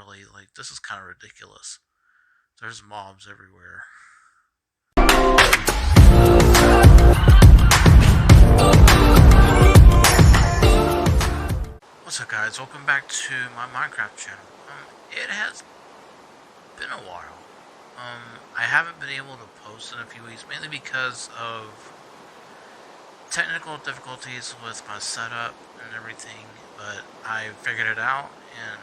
really. Like, this is kind of ridiculous. There's mobs everywhere. What's up, guys? Welcome back to my Minecraft channel. It has been a while. I haven't been able to post in a few weeks, mainly because of technical difficulties with my setup and everything, but I figured it out, and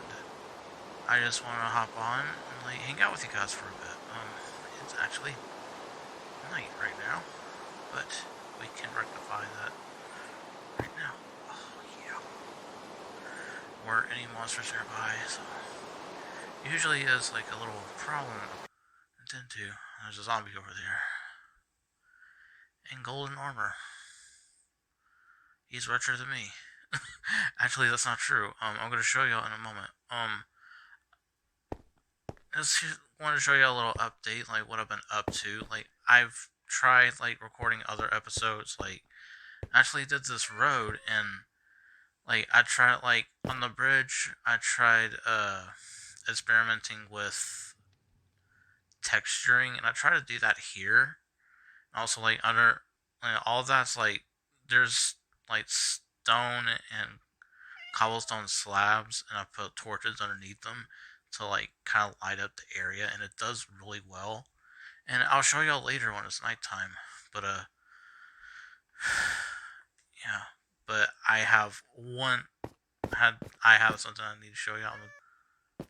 I just want to hop on and like hang out with you guys for a bit. It's actually night right now, but we can rectify that right now. Oh yeah. Or any monsters nearby, so usually is like a little problem to attend to. There's a zombie over there. And golden armor. He's richer than me. Actually, that's not true. I'm gonna show y'all in a moment. Just wanted to show you a little update, like what I've been up to. Like, I've tried like recording other episodes. Like, actually did this road, and like I tried like on the bridge. I tried experimenting with texturing, and I try to do that here. Also, like under all that's like there's like stone and cobblestone slabs, and I put torches underneath them to like kind of light up the area, and it does really well. And I'll show y'all later when it's nighttime. But yeah. But I have something I need to show y'all on the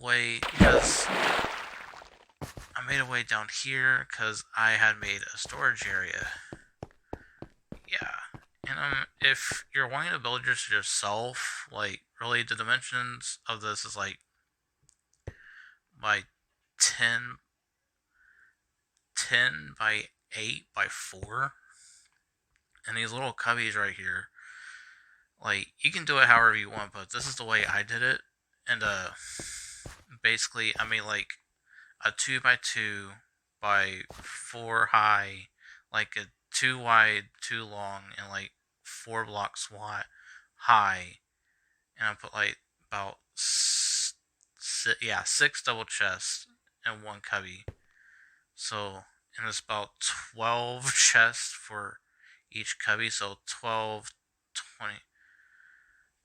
way, because I made a way down here because I had made a storage area. Yeah. And if you're wanting to build yours yourself, like really the dimensions of this is like by 10 by 8 by 4. And these little cubbies right here, like you can do it however you want, but this is the way I did it. And basically I made like a 2 by 2 by 4 high, like a 2 wide, 2 long, and like 4 blocks wide high, and I put like about 6 double chests and 1 cubby. So, and it's about 12 chests for each cubby, so 12, 20.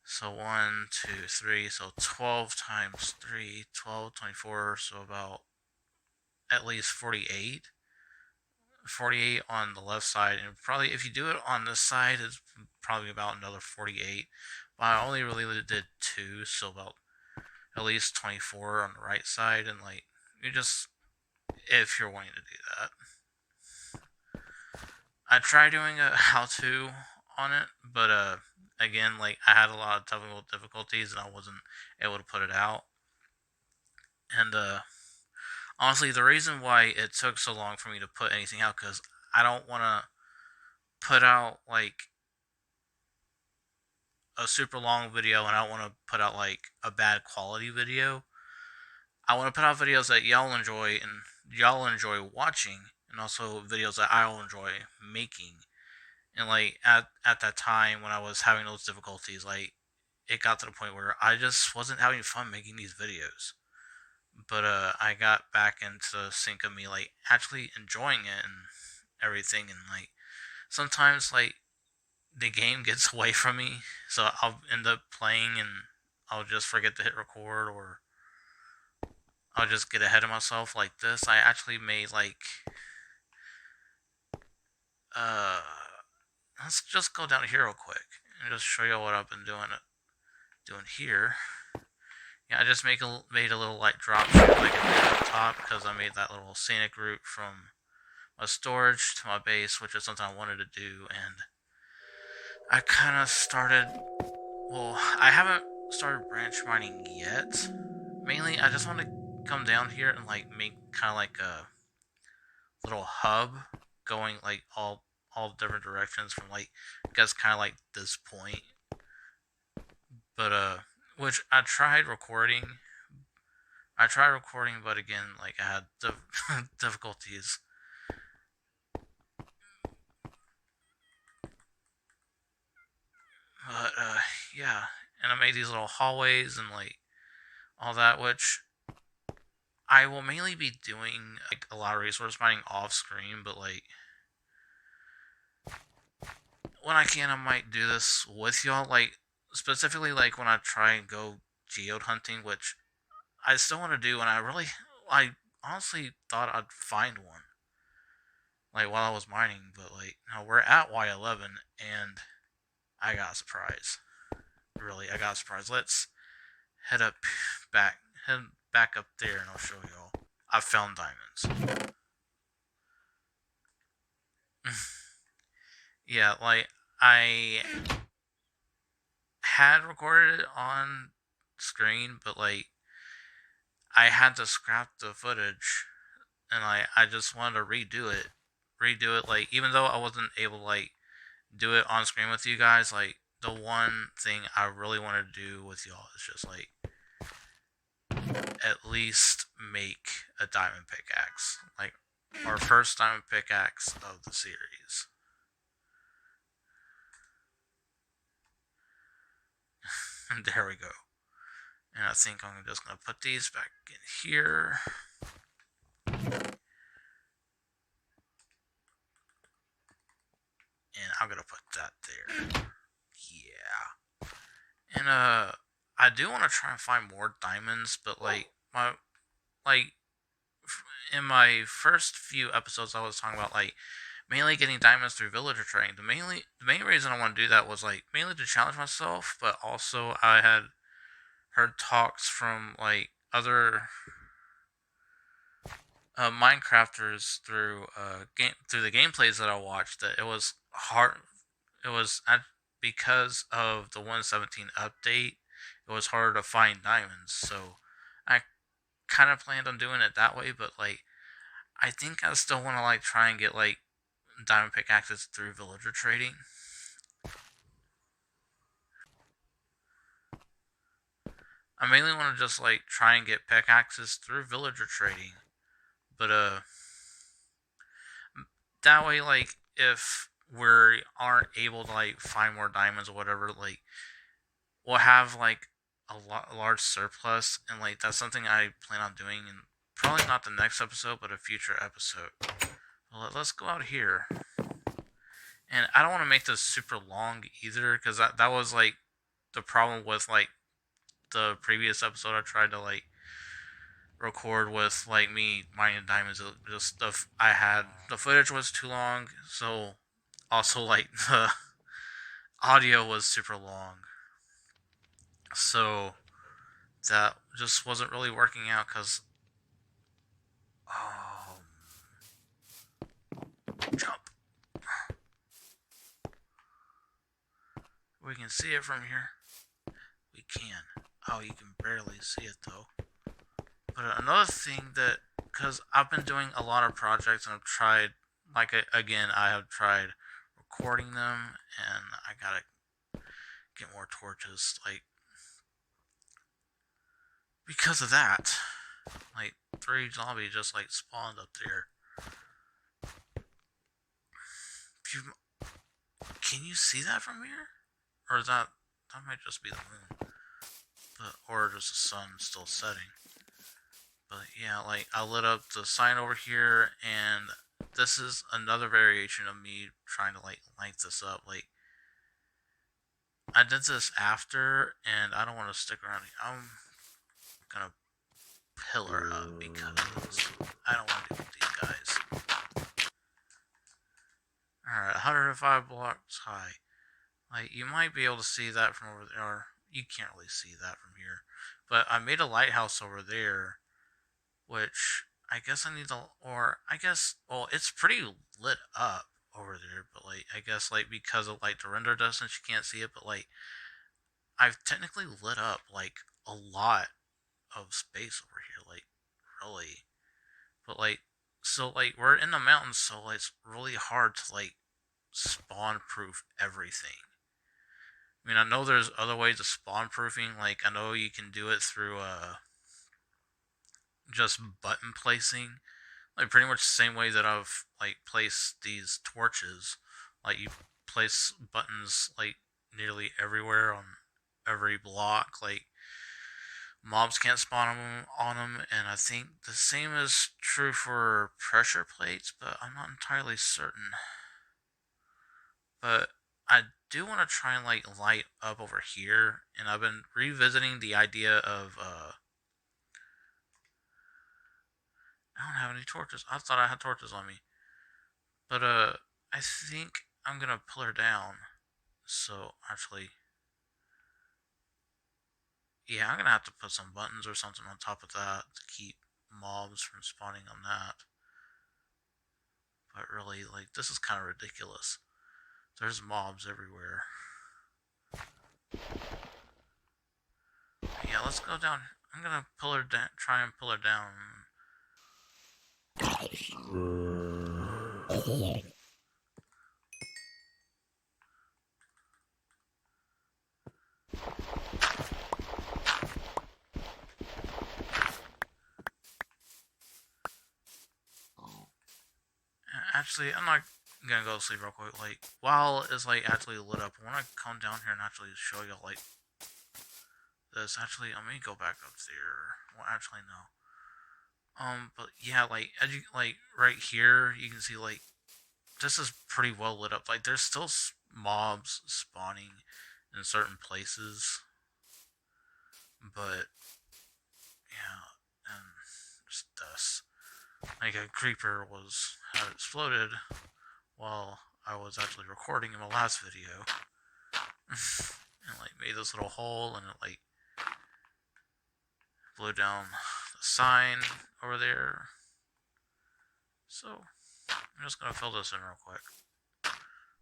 So 1, 2, 3, so 12 times 3, 12, 24, so about at least 48. 48 on the left side, and probably if you do it on this side, it's probably about another 48. But I only really did 2, so about at least 24 on the right side, and like you just, if you're wanting to do that. I tried doing a how-to on it, but again, like I had a lot of technical difficulties and I wasn't able to put it out. And honestly, the reason why it took so long for me to put anything out, because I don't want to put out like a super long video, and I don't want to put out like a bad quality video. I want to put out videos that y'all enjoy and y'all enjoy watching, and also videos that I'll enjoy making. And like at that time when I was having those difficulties, like it got to the point where I just wasn't having fun making these videos. But I got back into sync of me like actually enjoying it and everything, and like sometimes like the game gets away from me, so I'll end up playing and I'll just forget to hit record, or I'll just get ahead of myself. Like this, I actually made like let's just go down here real quick and just show you what I've been doing here. Yeah, I just made a little like drop ship like at the top, because I made that little scenic route from my storage to my base, which is something I wanted to do. And I kind of started, well, I haven't started branch mining yet. Mainly, I just want to come down here and like make kind of like a little hub going like all different directions from like, I guess kind of like this point. But which I tried recording, but again, like I had difficulties. But yeah, and I made these little hallways, and like all that, which I will mainly be doing like a lot of resource mining off screen, but like when I can, I might do this with y'all. Like specifically, like when I try and go geode hunting, which I still want to do, and I honestly thought I'd find one like while I was mining, but like no, we're at Y11, and I got a surprise. Really, I got a surprise. Let's head up back, head back up there, and I'll show y'all. I found diamonds. Yeah, like I had recorded it on screen, but like I had to scrap the footage, and I just wanted to redo it. Like even though I wasn't able to like do it on screen with you guys, like the one thing I really want to do with y'all is just like at least make a diamond pickaxe, like our first diamond pickaxe of the series. And there we go. And I think I'm just gonna put these back in here. And I'm gonna put that there. Yeah. And I do want to try and find more diamonds, but like in my first few episodes, I was talking about like mainly getting diamonds through villager trading. The main reason I want to do that was like mainly to challenge myself, but also I had heard talks from like other Minecrafters through the gameplays that I watched that it was hard. It was because of the 117 update. It was harder to find diamonds, so I kind of planned on doing it that way. But like, I think I still want to like try and get like diamond pickaxes through villager trading. I mainly want to just like try and get pickaxes through villager trading, but that way like if we aren't able to like find more diamonds or whatever, like we'll have like a large surplus, and like that's something I plan on doing, and probably not the next episode, but a future episode. Well, let's go out here, and I don't want to make this super long either, because that was like the problem with like the previous episode I tried to like record with like me mining diamonds. Just stuff I had, the footage was too long, so also like the audio was super long, so that just wasn't really working out because oh, jump. We can see it from here. We can. Oh, you can barely see it though. But another thing that, because I've been doing a lot of projects and I've tried, like again, I have tried recording them, and I gotta get more torches, like because of that. Like 3 zombies just like spawned up there. Can you see that from here? Or is that might just be the moon, or just the sun still setting. But yeah, like I lit up the sign over here, and this is another variation of me trying to like light this up. Like I did this after, and I don't want to stick around. I'm gonna pillar up because I don't want to deal with these guys. All right, 105 blocks high. Like you might be able to see that from over there. Or you can't really see that from here. But I made a lighthouse over there, which I guess I need to, or I guess, well, it's pretty lit up over there, but like, I guess like because of like the render distance, you can't see it, but like, I've technically lit up like a lot of space over here, like, really. But like, so like, we're in the mountains, so like, it's really hard to like spawn proof everything. I mean, I know there's other ways of spawn proofing, like, I know you can do it through, just button placing, like pretty much the same way that I've like placed these torches. Like you place buttons like nearly everywhere on every block. Like mobs can't spawn on them, and I think the same is true for pressure plates, but I'm not entirely certain. But I do want to try and like light up over here, and I've been revisiting the idea of I don't have any torches. I thought I had torches on me, but I think I'm gonna pull her down. So actually, yeah, I'm gonna have to put some buttons or something on top of that to keep mobs from spawning on that. But really, like, this is kind of ridiculous. There's mobs everywhere. Yeah, let's go down. I'm gonna pull her down. Try and pull her down. Actually, I'm not gonna go to sleep real quick. Like, while it's like actually lit up, I want to come down here and actually show y'all like this. Actually, I'm gonna go back up there. Well, actually, no. But yeah, like as you like right here, you can see like this is pretty well lit up. Like, there's still mobs spawning in certain places, but yeah, and just this. Like a creeper had exploded while I was actually recording in my last video, and like made this little hole, and it like blew down the sign over there. So I'm just gonna fill this in real quick.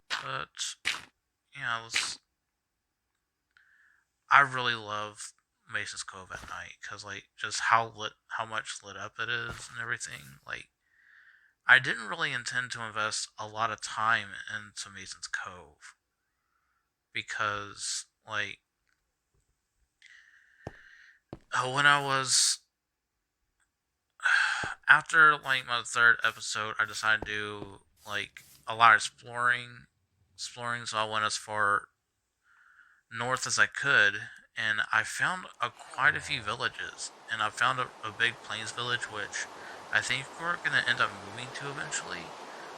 But yeah, I really love Mason's Cove at night because like just how much lit up it is and everything. Like, I didn't really intend to invest a lot of time into Mason's Cove because like when I was after like my third episode, I decided to do like a lot of exploring. So I went as far north as I could, and I found quite a few villages, and I found a big plains village, which I think we're gonna end up moving to eventually.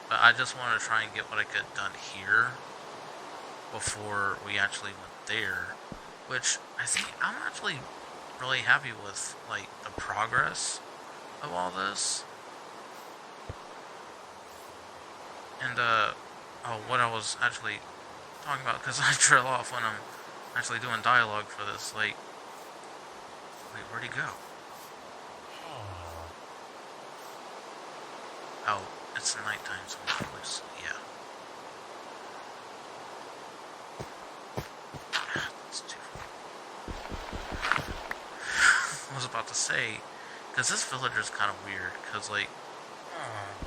But I just wanted to try and get what I could done here before we actually went there, which I think I'm actually really happy with, like the progress of all this. And what I was actually talking about, because I trail off when I'm actually doing dialogue for this. Like, wait, where'd he go? Oh, it's nighttime, so yeah. That's too far. I was about to say, because this villager's kind of weird, because like,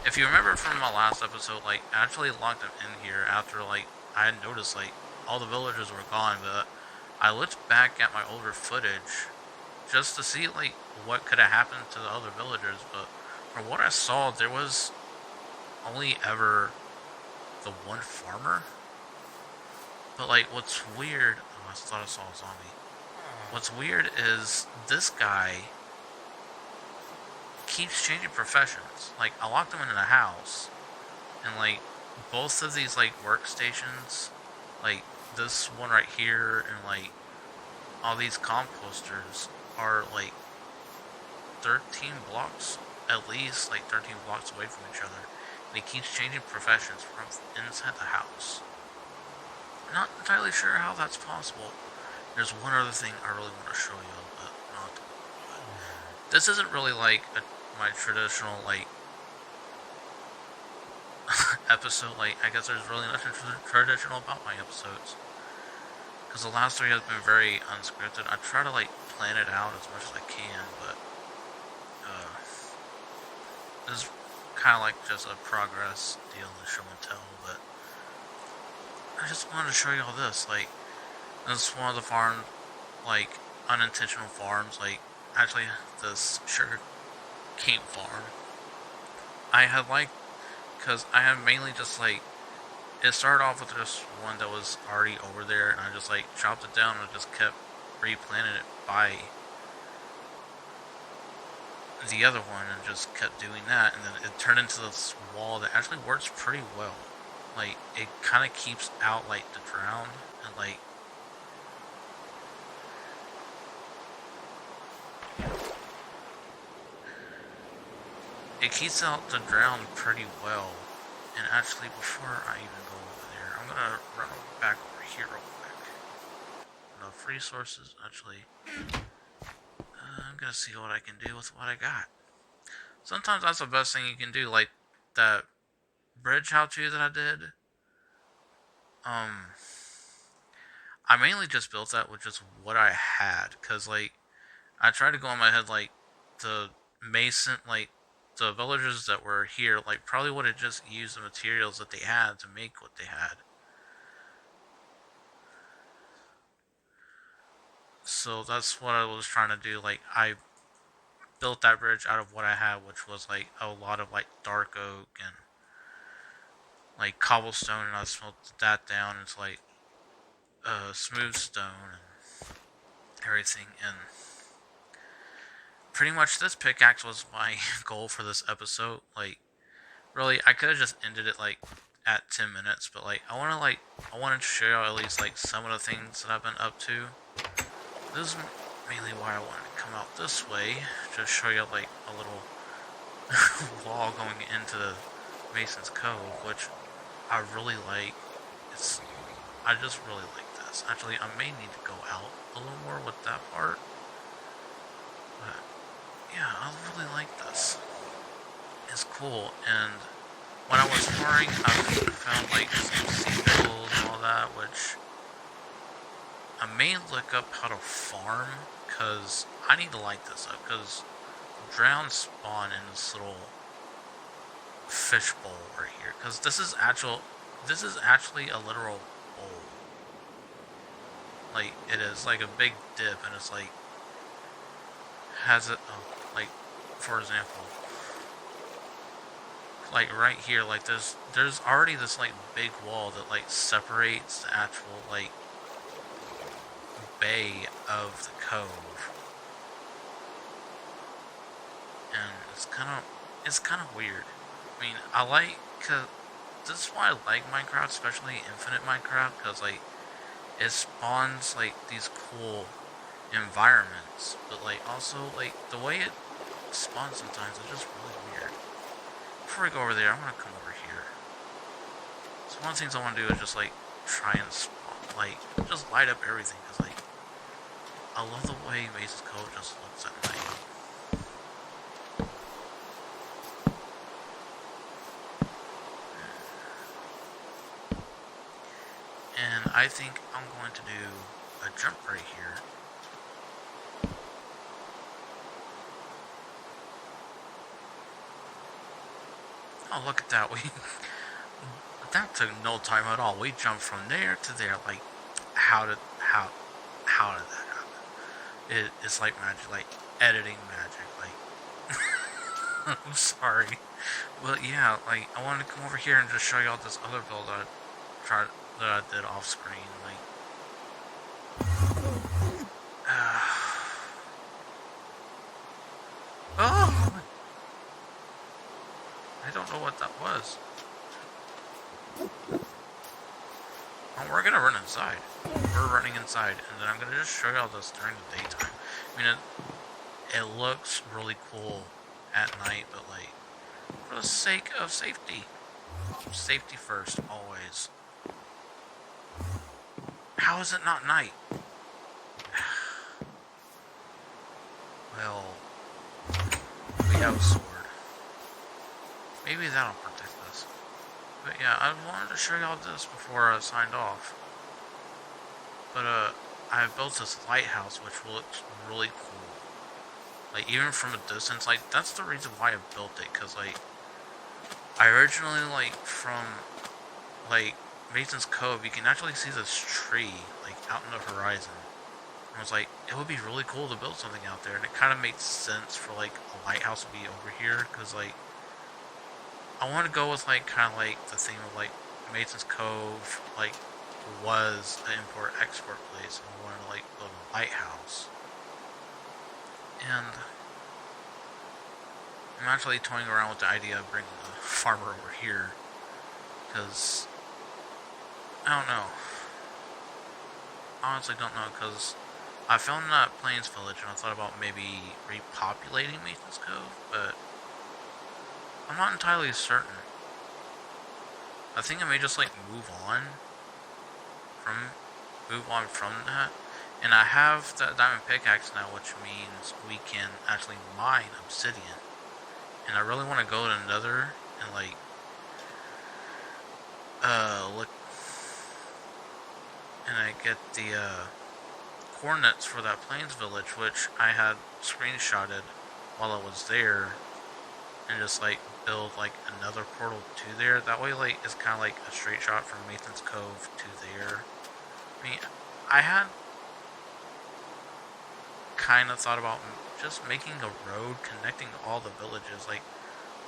if you remember from my last episode, like, I actually locked him in here after like I had noticed like all the villagers were gone, but I looked back at my older footage just to see like what could have happened to the other villagers, but from what I saw, there was only ever the one farmer. But like, what's weird? Oh, I thought I saw a zombie. What's weird is this guy keeps changing professions. Like, I locked him in a house, and like both of these like workstations, like this one right here, and like all these composters are like 13 blocks, at least like 13 blocks away from each other. And he keeps changing professions from inside the house. Not entirely sure how that's possible. There's one other thing I really want to show you, but not. This isn't really like my traditional like episode. Like, I guess there's really nothing traditional about my episodes, because the last three has been very unscripted. I try to like plan it out as much as I can, but this is kind of like just a progress deal in show and tell. But I just wanted to show you all this. Like, this is one of the farm, like unintentional farms. Like, actually, this sugar cane farm. I had like, because I had mainly just like, it started off with just one that was already over there, and I just like chopped it down and just kept replanting it by the other one and just kept doing that, and then it turned into this wall that actually works pretty well. Like, it kind of keeps out, like, the drown, and, like, it keeps out the drown pretty well. And actually, before I even go over there, I'm gonna run back over here real quick. Enough resources, actually. I'm gonna see what I can do with what I got. Sometimes that's the best thing you can do, like that bridge how-to that I did. I mainly just built that with just what I had, cause like I tried to go in my head like the mason, like the villagers that were here, like probably would have just used the materials that they had to make what they had. So that's what I was trying to do. Like I built that bridge out of what I had, which was like a lot of like dark oak and like cobblestone, and I smelted that down into like smooth stone and everything. And pretty much this pickaxe was my goal for this episode. Like really, I could have just ended it like at 10 minutes, but like I wanted to show y'all at least like some of the things that I've been up to. This is mainly why I wanted to come out this way, just show you like a little wall going into the Mason's Cove, which I really like. I just really like this. Actually, I may need to go out a little more with that part, but yeah, I really like this. It's cool, and when I was exploring, I found like some seagulls and all that, which I may look up how to farm, because I need to light this up, because drowns spawn in this little fish bowl right here, because this is actually a literal bowl. Like, it is like a big dip, and it's like has it like, for example, like right here, like there's already this like big wall that like separates the actual like bay of the cove, and it's kind of weird. I mean, cause this is why I like Minecraft, especially Infinite Minecraft, cause like it spawns like these cool environments, but like also like the way it spawns sometimes is just really weird. Before I go over there, I want to come over here. So one of the things I want to do is just like try and spawn, like just light up everything, cause like I love the way Mason's Cove just looks at night. And I think I'm going to do a jump right here. Oh, look at that. That took no time at all. We jumped from there to there. Like, how did that happen? It's like magic, like editing magic. Like, I'm sorry, but yeah, like I wanted to come over here and just show y'all this other build that I did off screen. Like, oh, I don't know what that was. Oh, we're gonna run inside. We're running inside, and then I'm gonna just show y'all this during the daytime. I mean, it looks really cool at night, but like, for the sake of safety first, always. How is it not night? Well, we have a sword. Maybe that'll protect us. But yeah, I wanted to show y'all this before I signed off. But I built this lighthouse, which looks really cool. Like, even from a distance, like, that's the reason why I built it, because like I originally, like, from like Mason's Cove, you can actually see this tree like out in the horizon. And I was like, it would be really cool to build something out there, and it kind of makes sense for like a lighthouse to be over here, because like I want to go with like kind of like the theme of like Mason's Cove like was an import-export place, and I wanted to like build a lighthouse. And I'm actually toying around with the idea of bringing a farmer over here, because I don't know. Honestly, don't know, because I found that Plains Village and I thought about maybe repopulating Mason's Cove, but I'm not entirely certain. I think I may just like move on from that. And I have the diamond pickaxe now, which means we can actually mine obsidian. And I really want to go to Nether and like look, and I get the coordinates for that Plains Village, which I had screenshotted while I was there, and just like build like another portal to there. That way, like it's kind of like a straight shot from Mason's Cove to there. I mean, I had kind of thought about just making a road connecting all the villages, like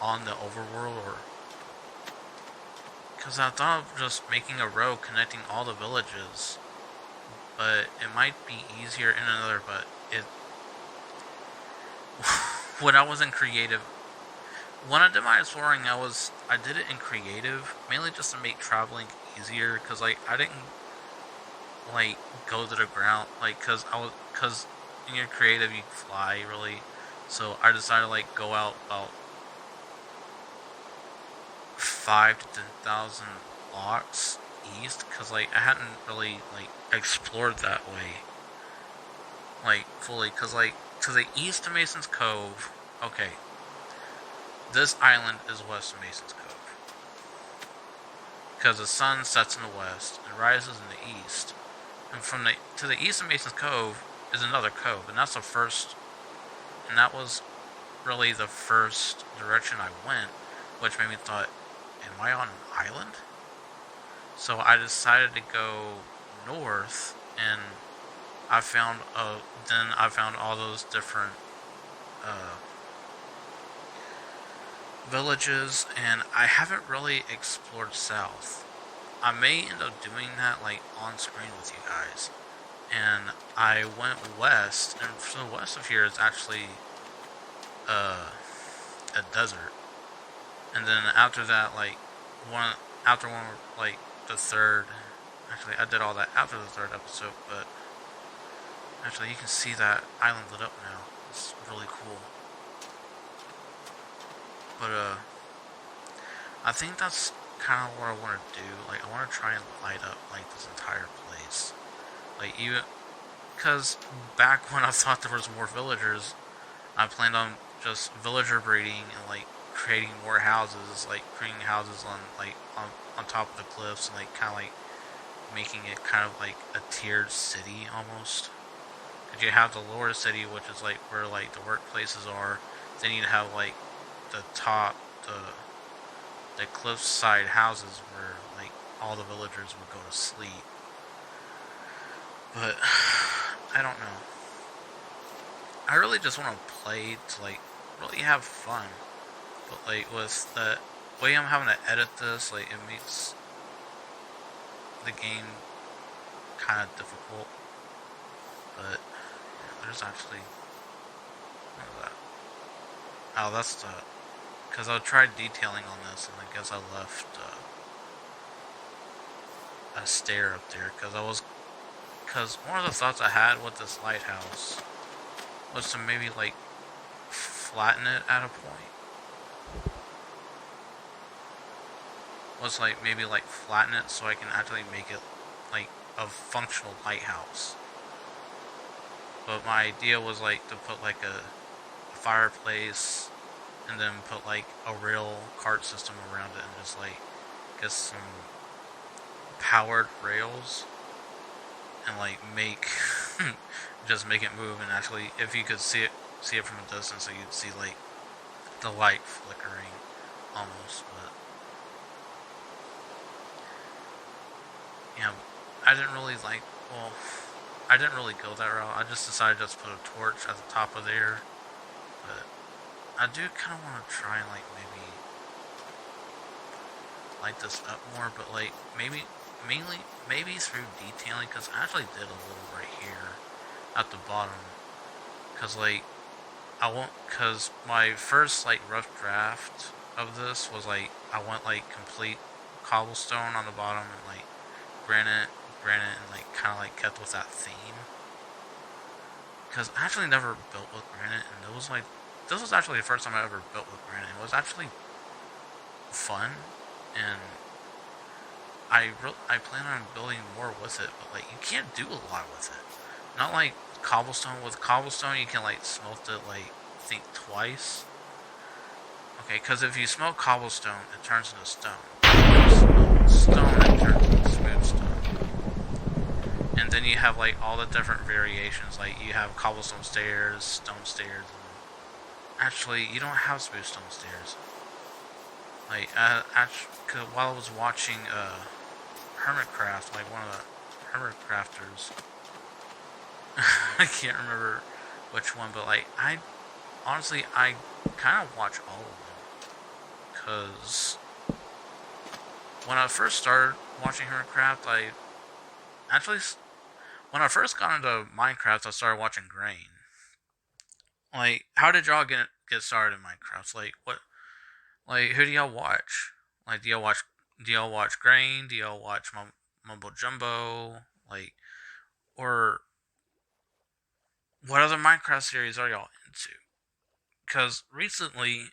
on the overworld, or because I thought of just making a road connecting all the villages, but it might be easier in another. But it when I was in creative, when I did my exploring, I did it in creative mainly just to make traveling easier, because like I didn't like go to the ground, like because in your creative you fly really, so I decided to like go out about 5 to 10,000 blocks east, because like I hadn't really like explored that way like fully, because like to the east of Mason's Cove, okay, this island is west of Mason's Cove, because the sun sets in the west and rises in the east, and to the east of Mason's Cove is another cove, and that was really the first direction I went, which made me thought, am I on an island? So I decided to go north, and then I found all those different villages, and I haven't really explored south. I may end up doing that like on screen with you guys. And I went west, and to the west of here is actually a desert. And then after that, like the third, actually I did all that after the third episode, but actually you can see that island lit up now. It's really cool. But I think that's kind of what I want to do. Like I want to try and light up like this entire place. Like even because back when I thought there was more villagers, I planned on just villager breeding and like creating more houses, like creating houses on top of the cliffs, and like kind of like making it kind of like a tiered city almost. Cause you have the lower city, which is like where like the workplaces are. Then you'd have like the top, the cliffside houses where like all the villagers would go to sleep. But I don't know. I really just want to play to like really have fun. But like with the way I'm having to edit this, like it makes the game kind of difficult. But yeah, there's actually what is that? Oh, that's the because I tried detailing on this, and I guess I left a stair up there because one of the thoughts I had with this lighthouse was to maybe like flatten it at a point. Was like maybe like flatten it so I can actually make it like a functional lighthouse. But my idea was like to put like a fireplace, and then put like a rail cart system around it, and just like get some powered rails, and like make just make it move. And actually, if you could see it from a distance, so you'd see like the light flickering almost. But yeah, I didn't really go that route. I just decided to just put a torch at the top of there. But I do kind of want to try and like maybe light this up more, but like maybe through detailing, because I actually did a little right here at the bottom, because like I won't, cause my first like rough draft of this was like I went like complete cobblestone on the bottom and like granite, and like kind of like kept with that theme. Cause I actually never built with granite, and it was like this was actually the first time I ever built with granite. It was actually fun, and I plan on building more with it, but like you can't do a lot with it. Not like cobblestone. With cobblestone, you can like smelt it like think twice. Okay, because if you smelt cobblestone, it turns into stone. If you smelt stone, it turns into smooth stone. And then you have like all the different variations. Like you have cobblestone stairs, stone stairs, and actually you don't have smooth stone stairs. Like actually, while I was watching Hermitcraft, like one of the Hermit crafters, I can't remember which one, but like I honestly I kind of watch all of them because when I first started watching Hermitcraft, I actually when I first got into Minecraft, I started watching Grain. Like, how did y'all get started in Minecraft? Like, what? Like, who do y'all watch? Like, do y'all watch Grain? Do y'all watch Mumbo Jumbo? Like, or what other Minecraft series are y'all into? Because recently,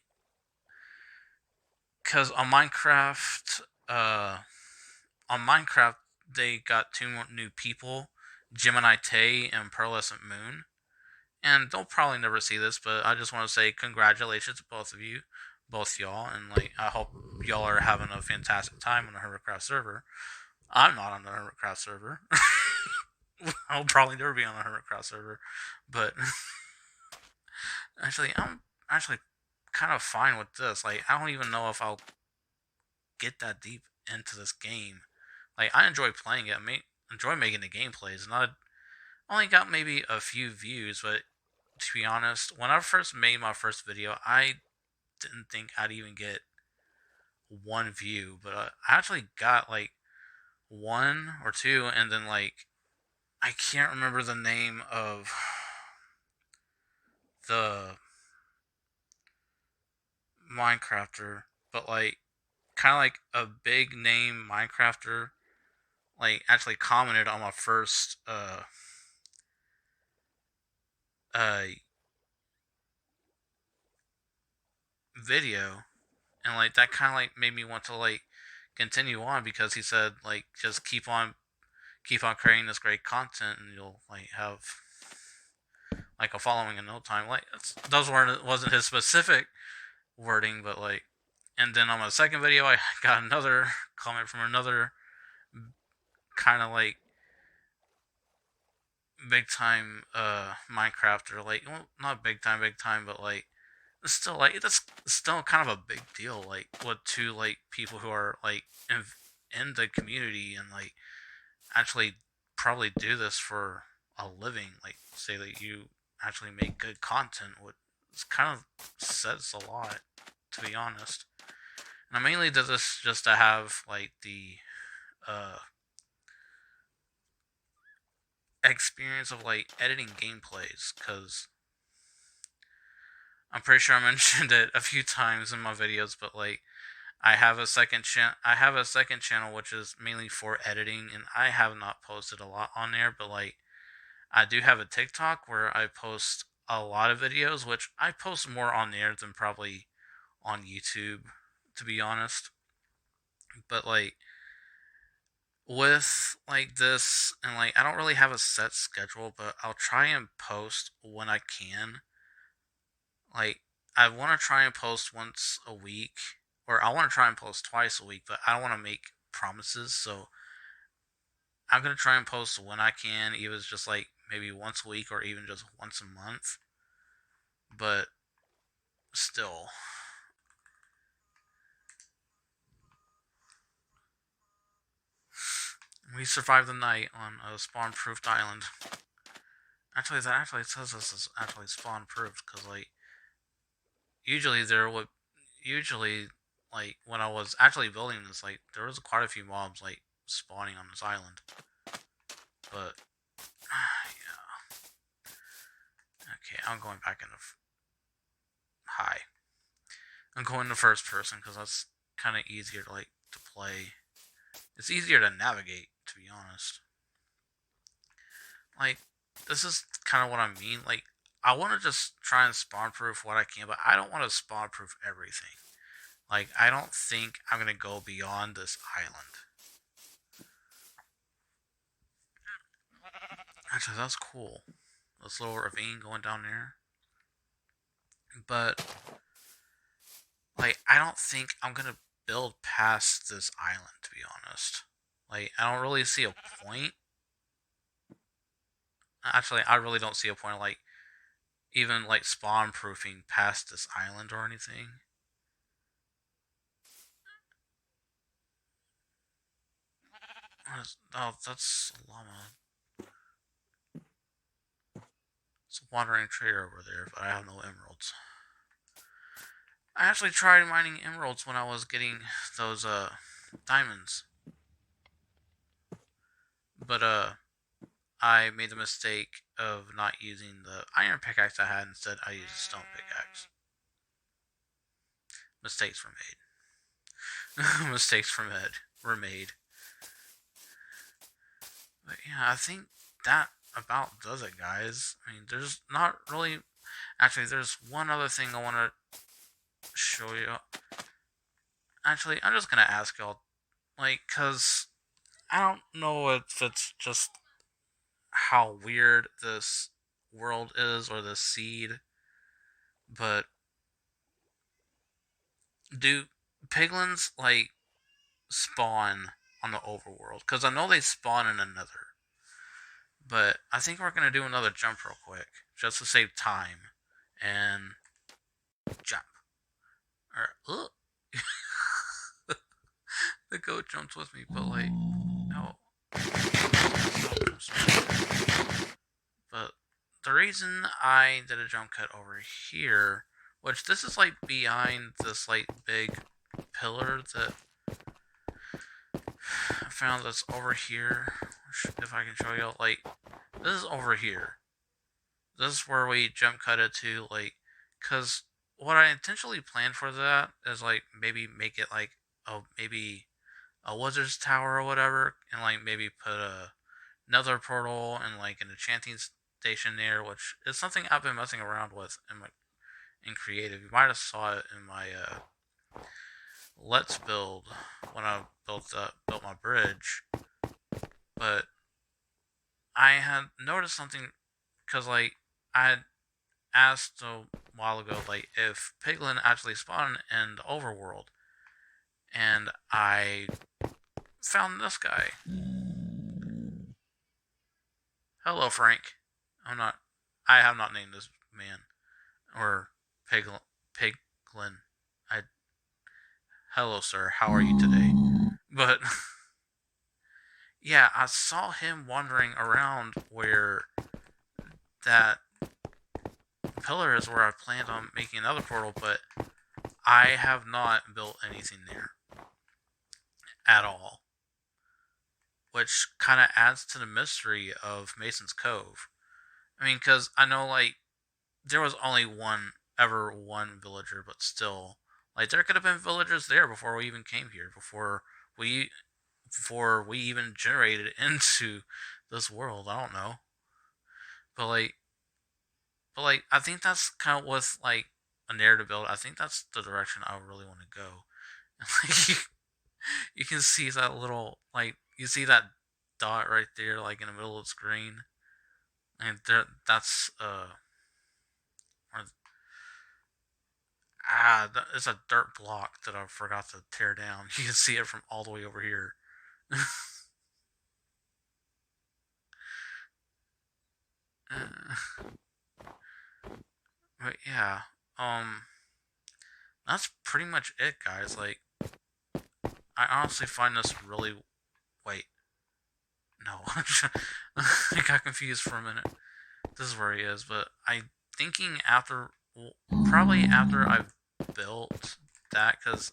because on Minecraft, they got two new people, Gemini Tay and Pearlescent Moon. And they'll probably never see this, but I just want to say congratulations to both of you, both y'all, and like I hope y'all are having a fantastic time on the Hermitcraft server. I'm not on the Hermitcraft server. I'll probably never be on the Hermitcraft server, but actually, I'm actually kind of fine with this. Like, I don't even know if I'll get that deep into this game. Like, I enjoy playing it. I enjoy making the gameplays, and I only got maybe a few views, but to be honest, when I first made my first video, I didn't think I'd even get one view, but I actually got like one or two, and then like I can't remember the name of the Minecrafter, but like kind of like a big name Minecrafter, like actually commented on my first uh video, and like that kind of like made me want to like continue on because he said like just keep on creating this great content and you'll like have like a following in no time. Like those wasn't his specific wording, but like, and then on my second video, I got another comment from another kind of like big time Minecrafter, like well, not big time, but like it's still like that's still kind of a big deal. Like with two like people who are like in the community and like actually probably do this for a living. Like say that you actually make good content, would it's kind of says a lot, to be honest. And I mainly did this just to have like the uh experience of like editing gameplays because I'm pretty sure I mentioned it a few times in my videos, but like I have a second channel which is mainly for editing, and I have not posted a lot on there, but like I do have a TikTok where I post a lot of videos, which I post more on there than probably on YouTube, to be honest. But like with like this, and like I don't really have a set schedule, but I'll try and post when I can. Like I want to try and post once a week, or I want to try and post twice a week, but I don't want to make promises, so I'm gonna try and post when I can, even just like maybe once a week or even just once a month. But still, we survived the night on a spawn-proofed island. Actually, that actually says this is actually spawn-proofed because like usually there would usually like when I was actually building this, like there was quite a few mobs like spawning on this island. But yeah, okay, I'm going back in the high. I'm going to first person because that's kind of easier to to play. It's easier to navigate, to be honest. Like, this is kind of what I mean. Like, I want to just try and spawn proof what I can, but I don't want to spawn proof everything. Like, I don't think I'm gonna go beyond this island. Actually, that's cool. This little ravine going down there. But, like, I don't think I'm gonna build past this island, to be honest. Like, I don't really see a point. Actually, I really don't see a point of, like, even, like, spawn proofing past this island or anything. Oh, that's a llama. It's a wandering trader over there, but I have no emeralds. I actually tried mining emeralds when I was getting those diamonds. But I made the mistake of not using the iron pickaxe I had. Instead, I used a stone pickaxe. Mistakes were made. Mistakes were made. But yeah, I think that about does it, guys. I mean, there's not really... Actually, there's one other thing I want to show you. Actually, I'm just going to ask y'all, like, because I don't know if it's just how weird this world is or this seed, but do piglins, like, spawn on the overworld? Because I know they spawn in another. But I think we're going to do another jump real quick, just to save time. And jump. Or, the goat jumps with me, but like, no. But the reason I did a jump cut over here, which this is like behind this like big pillar that I found that's over here. If I can show you, like, this is over here. This is where we jump cut it to, like, because what I intentionally planned for that is, like, maybe make it, like, maybe a wizard's tower or whatever, and, like, maybe put another portal and, like, an enchanting station there, which is something I've been messing around with in creative. You might have saw it in my, let's build, when I built my bridge, but I had noticed something, because, like, I had asked a while ago, like, if piglin actually spawn in the overworld, and I found this guy. Hello, Frank. I have not named this man or piglin. Hello, sir. How are you today? But yeah, I saw him wandering around where that pillar is, where I planned on making another portal, but I have not built anything there at all, which kind of adds to the mystery of Mason's Cove. I mean, because I know, like, there was only one villager, but still, like, there could have been villagers there before we even came here, we before we even generated into this world. I don't know, but like I think that's kind of with, like, a narrative build. I think that's the direction I really want to go. And, like, you can see that little, like, you see that dot right there, like, in the middle of the screen, and that's it's a dirt block that I forgot to tear down. You can see it from all the way over here. But yeah, that's pretty much it, guys. Like, I honestly find this really... Wait. No. I got confused for a minute. This is where he is, but I'm thinking probably after I've built that, because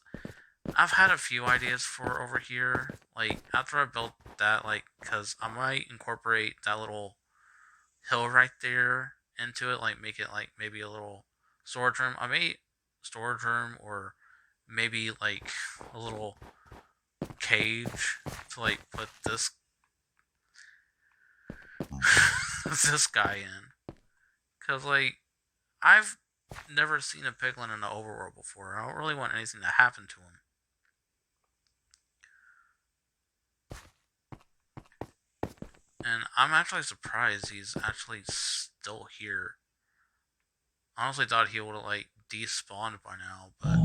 I've had a few ideas for over here. Like, after I built that, like, because I might incorporate that little hill right there into it, like, make it, like, maybe a little storage room. I may storage room, or maybe like a little cage to like put this this guy in. Cause like I've never seen a piglin in the overworld before. I don't really want anything to happen to him. And I'm actually surprised he's actually still here. I honestly thought he would have like despawned by now, but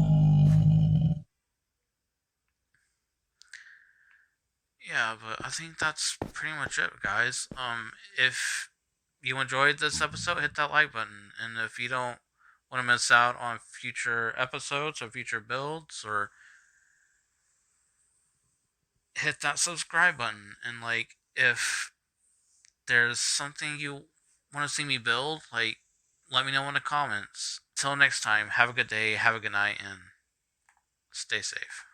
yeah, but I think that's pretty much it, guys. If you enjoyed this episode, hit that like button, and if you don't want to miss out on future episodes or future builds, or hit that subscribe button. And like, if there's something you want to see me build, like, let me know in the comments. Till next time, have a good day, have a good night, and stay safe.